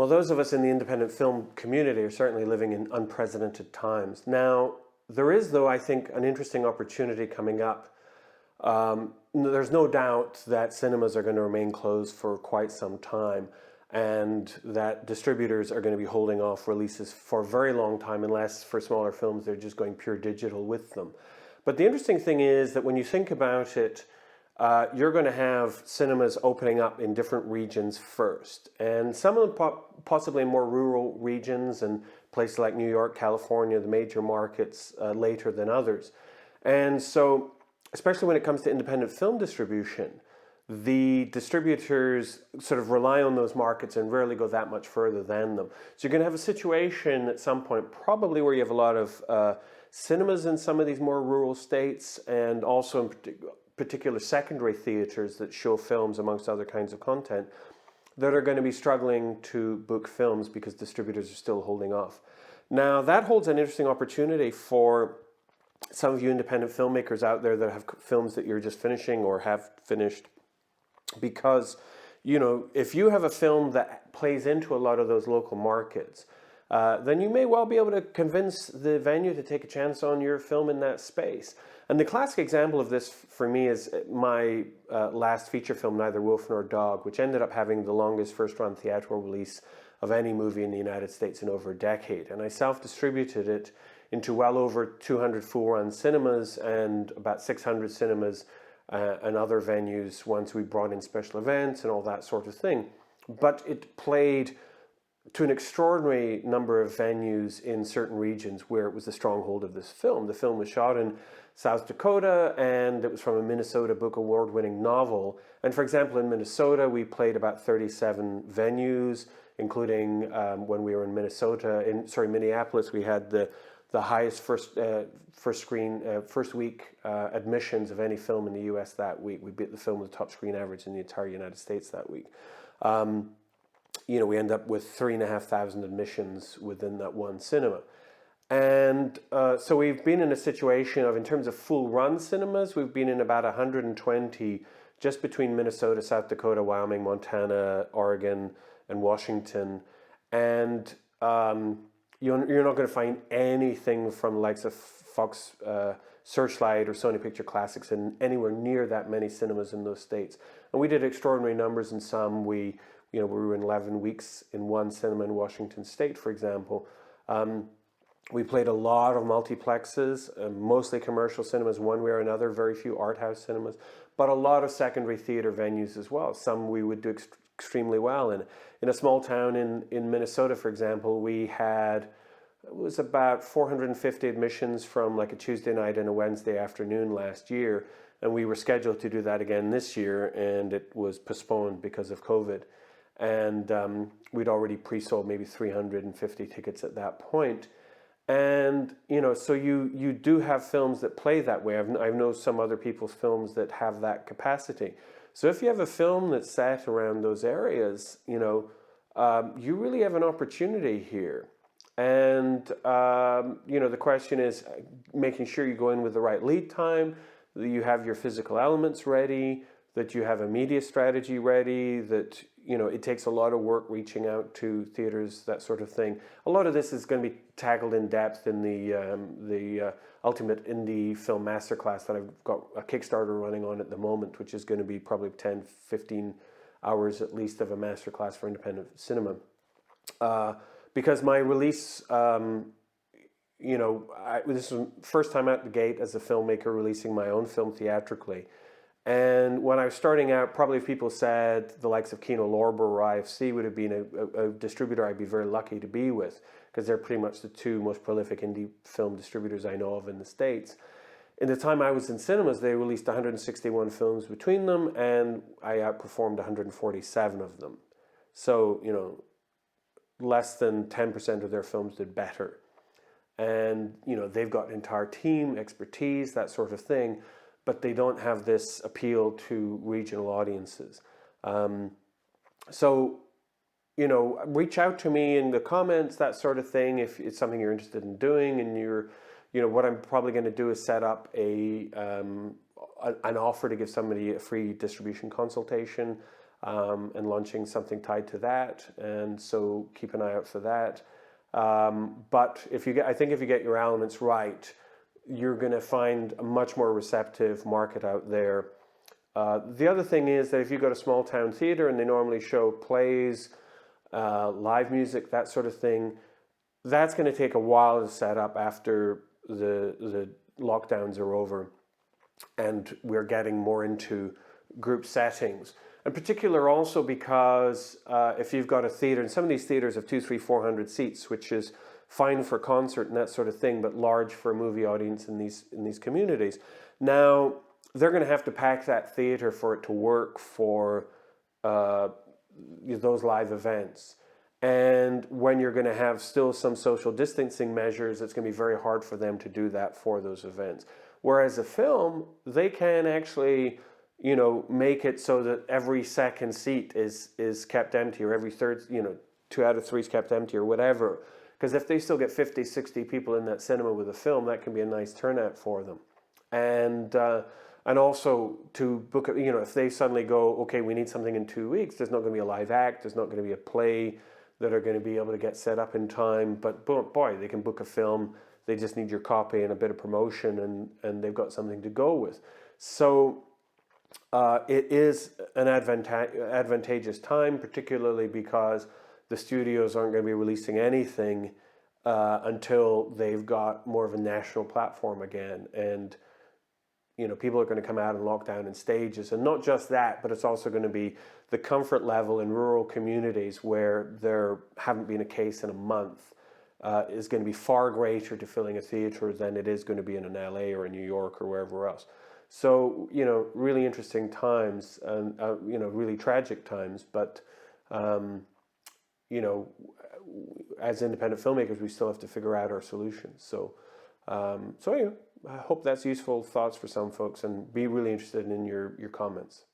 Well, those of us in the independent film community are certainly living in unprecedented times. Now, there is, though, I think, an interesting opportunity coming up. There's no doubt that cinemas are going to remain closed for quite some time, and that distributors are going to be holding off releases for a very long time, unless for smaller films they're just going pure digital with them. But the interesting thing is that when you think about it, you're going to have cinemas opening up in different regions first, and some of them possibly in more rural regions and places like New York, California, the major markets, later than others. And so, especially when it comes to independent film distribution, the distributors sort of rely on those markets and rarely go that much further than them. So you're going to have a situation at some point, probably where you have a lot of cinemas in some of these more rural states, and also in particular secondary theaters that show films amongst other kinds of content, that are going to be struggling to book films because distributors are still holding off. Now, that holds an interesting opportunity for some of you independent filmmakers out there that have films that you're just finishing or have finished, because, you know, if you have a film that plays into a lot of those local markets, then you may well be able to convince the venue to take a chance on your film in that space. And the classic example of this for me is my last feature film, Neither Wolf Nor Dog, which ended up having the longest first-run theatrical release of any movie in the United States in over a decade. And I self-distributed it into well over 200 full-run cinemas and about 600 cinemas and other venues once we brought in special events and all that sort of thing. But it played to an extraordinary number of venues in certain regions where it was the stronghold of this film. The film was shot in South Dakota, and it was from a Minnesota Book Award-winning novel. And for example, in Minnesota, we played about 37 venues, including when we were in Minneapolis, we had the highest first week admissions of any film in the U.S. that week. We beat the film with the top screen average in the entire United States that week. You know, we end up with 3,500 admissions within that one cinema. And so we've been in a situation of, in terms of full-run cinemas, we've been in about 120 just between Minnesota, South Dakota, Wyoming, Montana, Oregon, and Washington. And you're not going to find anything from the likes of Fox Searchlight or Sony Picture Classics in anywhere near that many cinemas in those states. And we did extraordinary numbers in some. We were in 11 weeks in one cinema in Washington State, for example. We played a lot of multiplexes, mostly commercial cinemas one way or another, very few art house cinemas, but a lot of secondary theater venues as well. Some we would do extremely well in. In a small town in Minnesota, for example, we had, it was about 450 admissions from like a Tuesday night and a Wednesday afternoon last year, and we were scheduled to do that again this year, and it was postponed because of COVID. And we'd already pre-sold maybe 350 tickets at that point. And, you know, so you do have films that play that way. I know some other people's films that have that capacity. So if you have a film that's set around those areas, you know, you really have an opportunity here. And, you know, the question is making sure you go in with the right lead time, that you have your physical elements ready, that you have a media strategy ready, that, you know, it takes a lot of work reaching out to theaters, that sort of thing. A lot of this is going to be tackled in depth in the Ultimate Indie Film Masterclass that I've got a Kickstarter running on at the moment, which is going to be probably 10, 15 hours at least of a masterclass for independent cinema. Because my release, you know, this is the first time out the gate as a filmmaker releasing my own film theatrically. And when I was starting out, probably if people said the likes of Kino Lorber or IFC would have been a distributor I'd be very lucky to be with, because they're pretty much the two most prolific indie film distributors I know of in the States. In the time I was in cinemas, they released 161 films between them, and I outperformed 147 of them. So, you know, less than 10% of their films did better. And, you know, they've got an entire team, expertise, that sort of thing, but they don't have this appeal to regional audiences. So, you know, reach out to me in the comments, that sort of thing, if it's something you're interested in doing. And you're, you know, what I'm probably going to do is set up an offer to give somebody a free distribution consultation. and launching something tied to that. And so keep an eye out for that. But I think if you get your elements right, you're going to find a much more receptive market out there. The other thing is that if you've got a small town theater and they normally show plays, live music, that sort of thing, that's going to take a while to set up after the lockdowns are over and we're getting more into group settings. In particular also because if you've got a theater, and some of these theaters have 200, 300, 400 seats, which is fine for concert and that sort of thing, but large for a movie audience in these communities. Now, they're going to have to pack that theater for it to work for those live events. And when you're going to have still some social distancing measures, it's going to be very hard for them to do that for those events. Whereas a film, they can actually, make it so that every second seat is kept empty, or every third, 2 out of 3 is kept empty, or whatever. Because if they still get 50, 60 people in that cinema with a film, that can be a nice turnout for them. And also to book, if they suddenly go, okay, we need something in 2 weeks, there's not going to be a live act, there's not going to be a play that are going to be able to get set up in time. But boy, they can book a film. They just need your copy and a bit of promotion, and they've got something to go with. So it is an advantageous time, particularly because the studios aren't going to be releasing anything until they've got more of a national platform again. And people are going to come out and lock down in stages. And not just that, but it's also going to be the comfort level in rural communities where there haven't been a case in a month is going to be far greater to filling a theater than it is going to be in an LA or in New York or wherever else. So, really interesting times and, really tragic times. But, as independent filmmakers, we still have to figure out our solutions. So I hope that's useful thoughts for some folks, and be really interested in your comments.